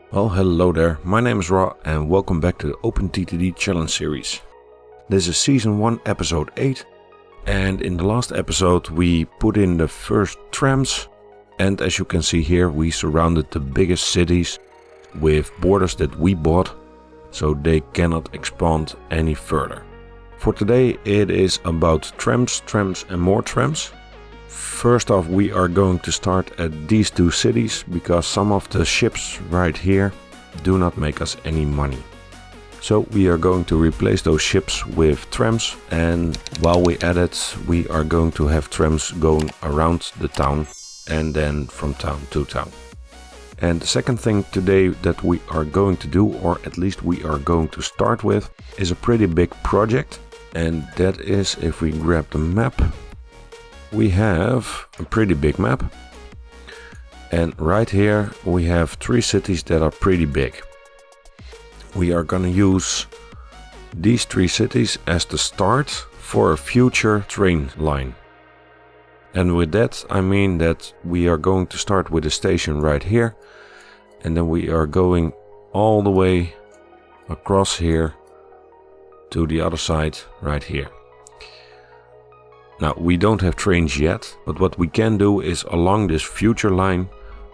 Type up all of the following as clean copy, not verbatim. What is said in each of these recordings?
Well, hello there, my name is Ra and welcome back to the OpenTTD Challenge series. This is Season 1, Episode 8, and in the last episode we put in the first trams, and as you can see here we surrounded the biggest cities with borders that we bought, so they cannot expand any further. For today it is about trams and more trams. First off, we are going to start at these two cities because some of the ships right here do not make us any money. So we are going to replace those ships with trams, and while we at it we are going to have trams going around the town and then from town to town. And the second thing today that we are going to do, or at least we are going to start with, is a pretty big project, and that is, if we grab the map, we have a pretty big map, and right here we have three cities that are pretty big. We are gonna use these three cities as the start for a future train line. And with that I mean that we are going to start with a station right here, and then we are going all the way across here to the other side right here. Now, we don't have trains yet, but what we can do is along this future line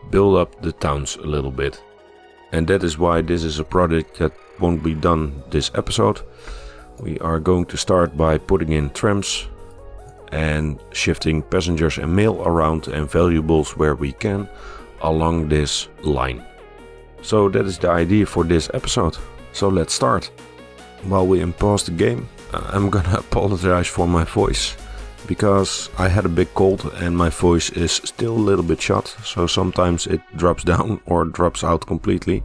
build up the towns a little bit. And that is why this is a project that won't be done this episode. We are going to start by putting in trams and shifting passengers and mail around and valuables where we can along this line. So that is the idea for this episode. So let's start. While we pause the game, I'm gonna apologize for my voice, because I had a big cold and my voice is still a little bit shot, so sometimes it drops down or drops out completely.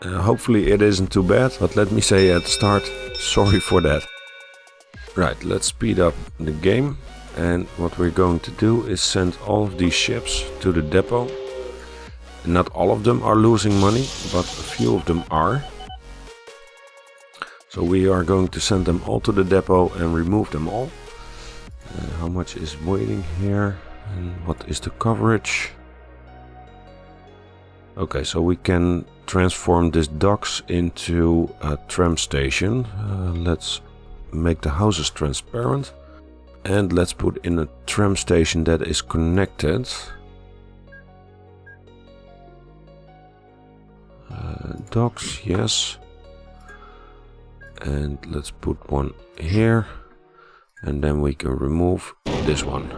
Hopefully it isn't too bad, but let me say at the start, sorry for that. Right, let's speed up the game, and what we're going to do is send all of these ships to the depot. Not all of them are losing money, but a few of them are. So we are going to send them all to the depot and remove them all. How much is waiting here, and what is the coverage? Okay, so we can transform this docks into a tram station. Let's make the houses transparent, and let's put in a tram station that is connected. Docks, yes, and let's put one here. And then we can remove this one.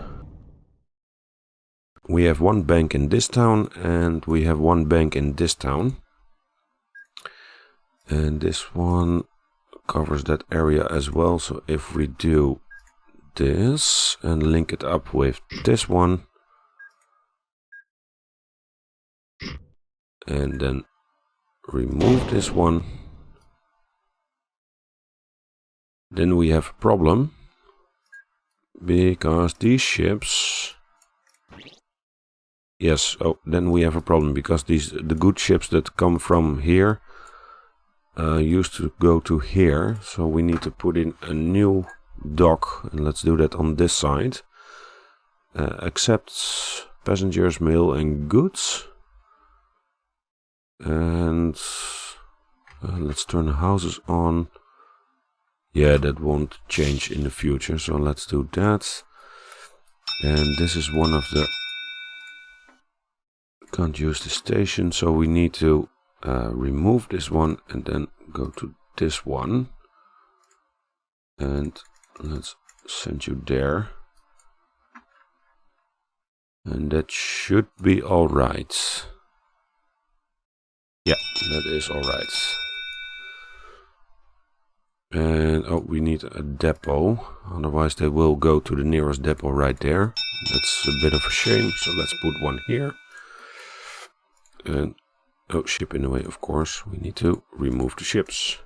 We have one bank in this town and we have one bank in this town. And this one covers that area as well. So if we do this and link it up with this one, and then remove this one, then we have a problem. Because these ships, yes, oh, then we have a problem because the good ships that come from here used to go to here, so we need to put in a new dock, and let's do that on this side. Accepts passengers, mail and goods, and let's turn the houses on. Yeah, that won't change in the future, so let's do that. And this is one of the... Can't use the station, so we need to remove this one and then go to this one. And let's send you there. And that should be alright. Yeah, that is alright. And oh, we need a depot, otherwise they will go to the nearest depot right there. That's a bit of a shame, so let's put one here. And oh, ship in the way, of course. We need to remove the ships.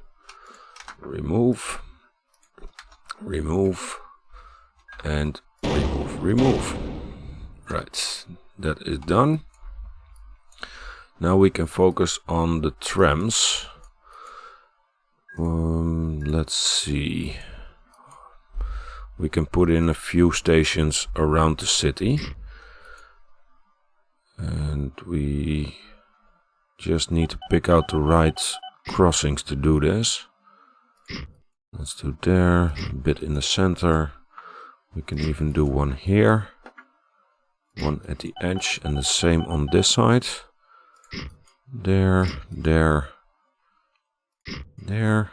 Remove, remove, and remove. Right, that is done. Now we can focus on the trams. Let's see. We can put in a few stations around the city. And we just need to pick out the right crossings to do this. Let's do there, a bit in the center. We can even do one here, one at the edge, and the same on this side. There, there, there.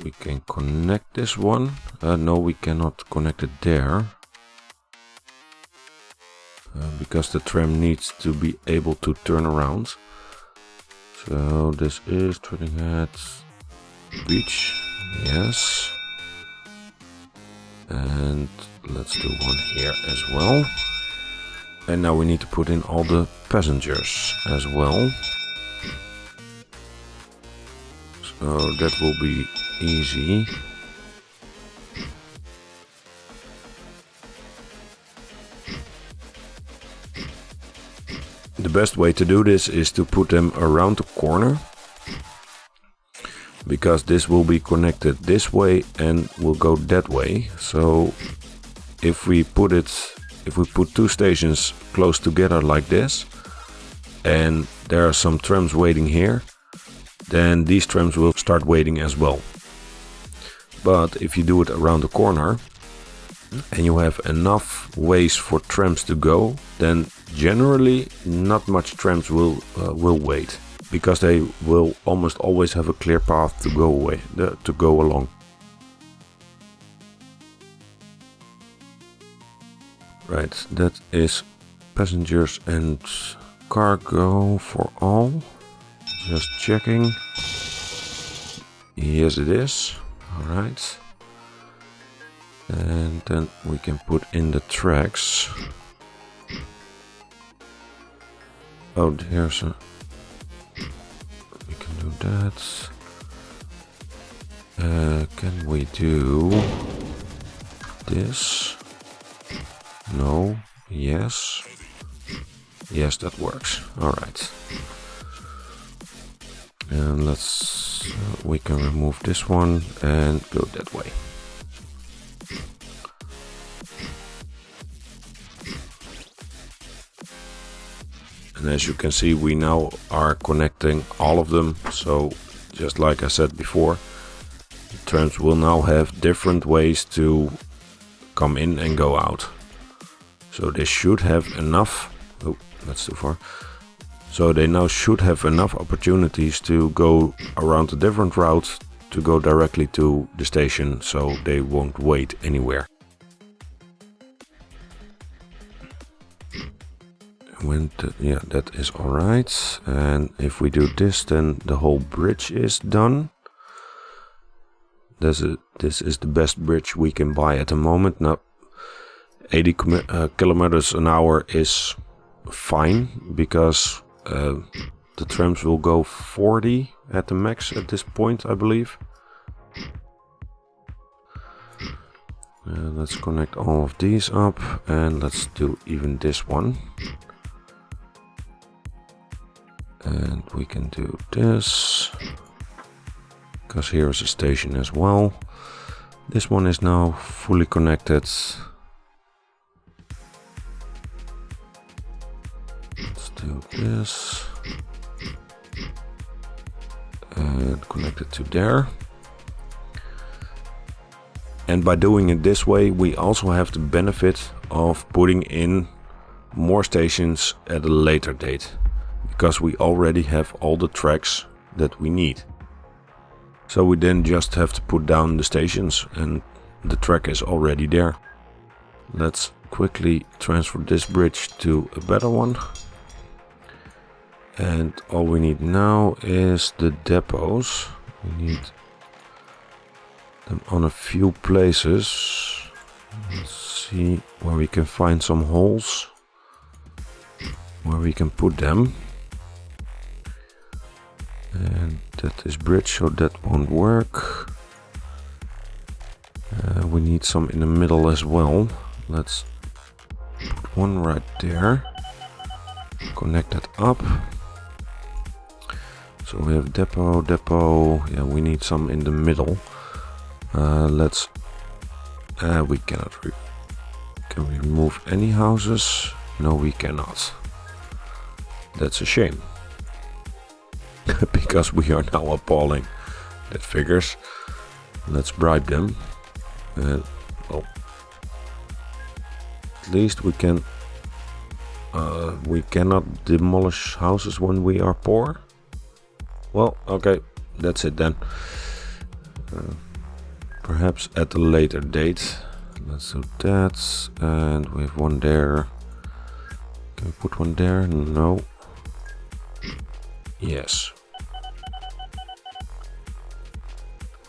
We can connect this one. No, we cannot connect it there. Because the tram needs to be able to turn around. So this is turning at beach. Yes. And let's do one here as well. And now we need to put in all the passengers as well. So that will be easy. The best way to do this is to put them around the corner, because this will be connected this way and will go that way. So if we put two stations close together like this, and there are some trams waiting here, then these trams will start waiting as well. But if you do it around the corner and you have enough ways for trams to go, then generally not much trams will wait, because they will almost always have a clear path to go along. Right, that is passengers and cargo for all. Just checking. Yes, it is. All right. And then we can put in the tracks. Oh, there's a... We can do that. Can we do this? No. Yes. Yes, that works. All right. And let's... we can remove this one and go that way. And as you can see, we now are connecting all of them. So just like I said before, the trams will now have different ways to come in and go out. So they should have enough. Oh, that's too far. So they now should have enough opportunities to go around the different routes to go directly to the station, so they won't wait anywhere. Yeah, that is alright. And if we do this, then the whole bridge is done. This is the best bridge we can buy at the moment. Now, 80 kilometers an hour is fine, because the trams will go 40 at the max at this point, I believe. Let's connect all of these up, and let's do even this one. And we can do this, because here is a station as well. This one is now fully connected. Let's do this. And connect it to there. And by doing it this way, we also have the benefit of putting in more stations at a later date, because we already have all the tracks that we need. So we then just have to put down the stations and the track is already there. Let's quickly transfer this bridge to a better one. And all we need now is the depots. We need them on a few places. Let's see where we can find some holes where we can put them. And that is bridge, so that won't work. We need some in the middle as well. Let's put one right there. Connect that up. So we have depot. Yeah, we need some in the middle. We cannot. Can we remove any houses? No, we cannot. That's a shame. Because we are now appalling. That figures. Let's bribe them. Well, at least we can. We cannot demolish houses when we are poor. Well, okay, that's it then. Perhaps at a later date. Let's do that. And we have one there. Can we put one there? No. Yes.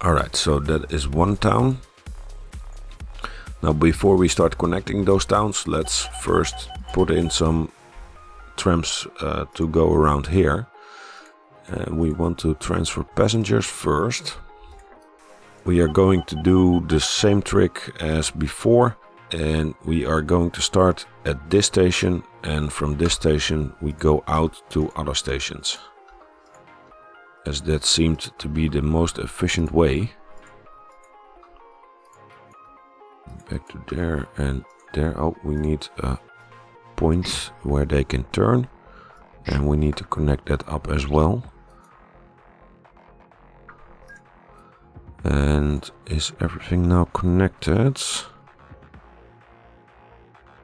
Alright, so that is one town. Now before we start connecting those towns, let's first put in some trams to go around here. We want to transfer passengers first. We are going to do the same trick as before, and we are going to start at this station, and from this station we go out to other stations, as that seemed to be the most efficient way. Back to there and there. Oh, we need a point where they can turn, and we need to connect that up as well. And is everything now connected?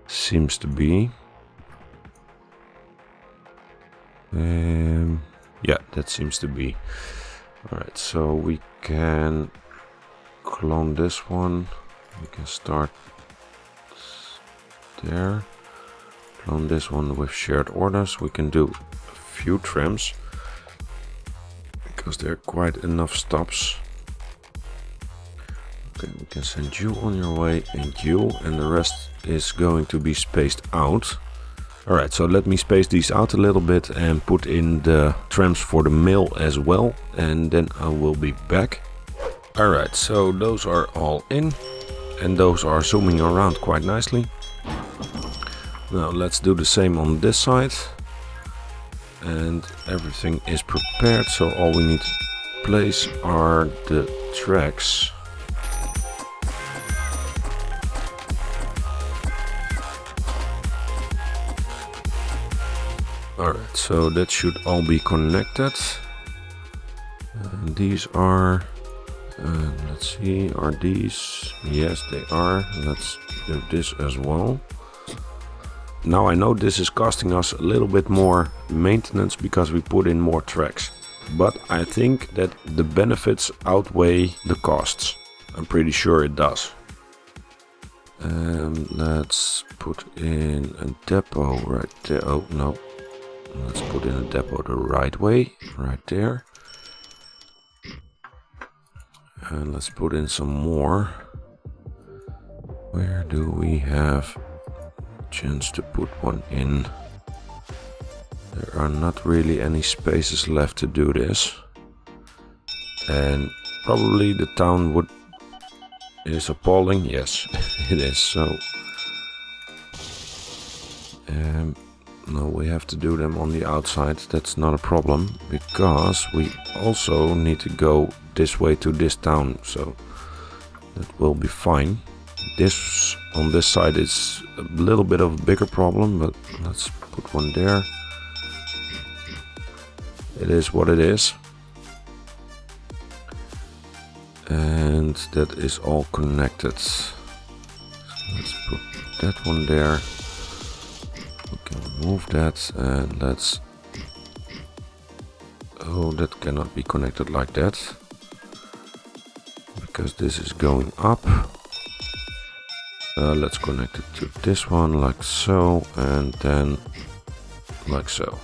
Seems to be. Yeah, that seems to be. Alright, so we can clone this one. We can start there. Clone this one with shared orders. We can do a few trams, because there are quite enough stops. Okay, we can send you on your way and you, and the rest is going to be spaced out. Alright, so let me space these out a little bit and put in the trams for the mail as well, and then I will be back. Alright, so those are all in, and those are zooming around quite nicely. Now let's do the same on this side. And everything is prepared, so all we need to place are the tracks. Alright, so that should all be connected. And these are, let's see, are these? Yes, they are. Let's do this as well. Now I know this is costing us a little bit more maintenance because we put in more tracks. But I think that the benefits outweigh the costs. I'm pretty sure it does. Let's put in a depot right there. Oh, no. Let's put in a depot the right way, right there. And let's put in some more. Where do we have chance to put one in? There are not really any spaces left to do this. And probably the town is appalling. Yes, it is. So no, we have to do them on the outside. That's not a problem, because we also need to go this way to this town, so that will be fine. This on this side is a little bit of a bigger problem, but let's put one there. It is what it is. And that is all connected. So let's put that one there. We can remove that, and let's... Oh, that cannot be connected like that, because this is going up. Let's connect it to this one like so, and then like so.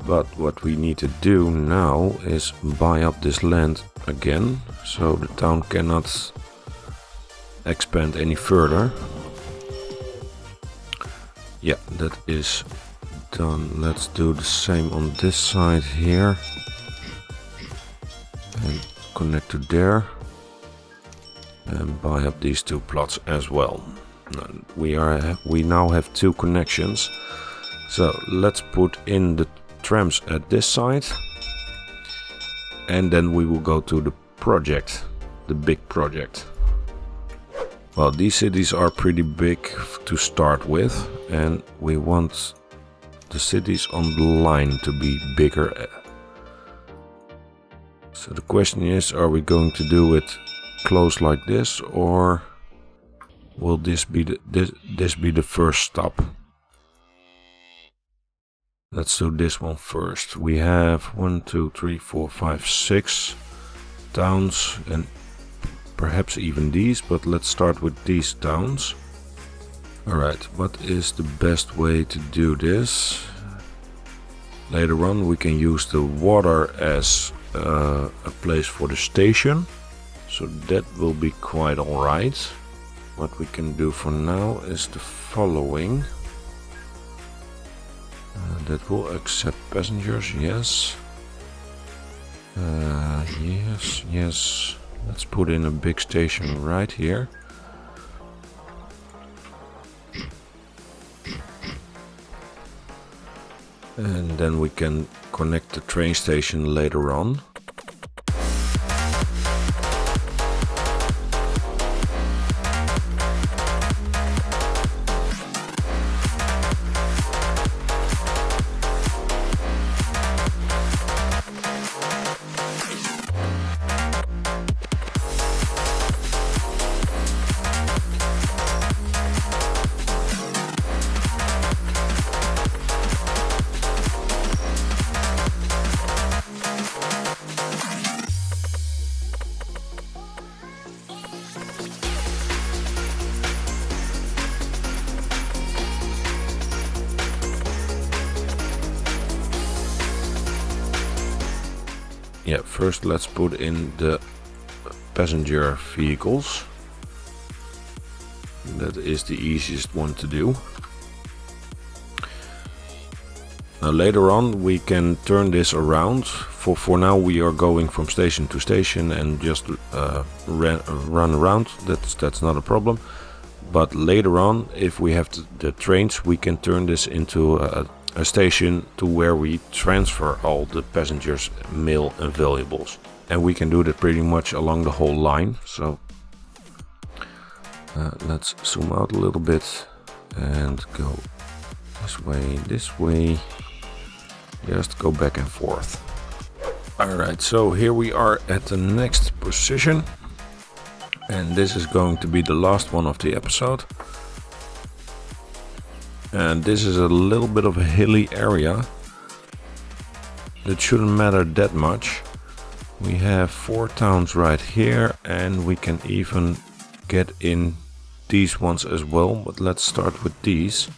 But what we need to do now is buy up this land again, so the town cannot expand any further. Yeah, that is done. Let's do the same on this side here. And connect to there. And buy up these two plots as well. We now have two connections. So let's put in the trams at this side. And then we will go to the project, the big project. Well, these cities are pretty big to start with, and we want the cities on the line to be bigger. So the question is, are we going to do it close like this, or will this be the first stop? Let's do this one first. We have 1, 2, 3, 4, 5, 6 towns, and perhaps even these, but let's start with these towns. Alright, what is the best way to do this? Later on we can use the water as a place for the station, so that will be quite alright. What we can do for now is the following. That will accept passengers, yes. Yes. Let's put in a big station right here. And then we can connect the train station later on. Yeah, first let's put in the passenger vehicles. That is the easiest one to do. Now later on we can turn this around. For now we are going from station to station and just run around. That's not a problem. But later on, if we have the trains, we can turn this into a station to where we transfer all the passengers, mail and valuables. And we can do that pretty much along the whole line. So let's zoom out a little bit and go this way, just go back and forth. Alright, so here we are at the next position, and this is going to be the last one of the episode. And this is a little bit of a hilly area. That shouldn't matter that much. We have 4 towns right here, and we can even get in these ones as well, but let's start with these.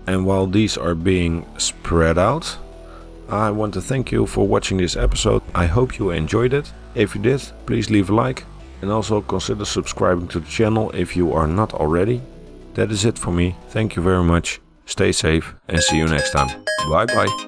And while these are being spread out, I want to thank you for watching this episode. I hope you enjoyed it. If you did, please leave a like and also consider subscribing to the channel if you are not already. That is it for me. Thank you very much. Stay safe and see you next time. Bye bye.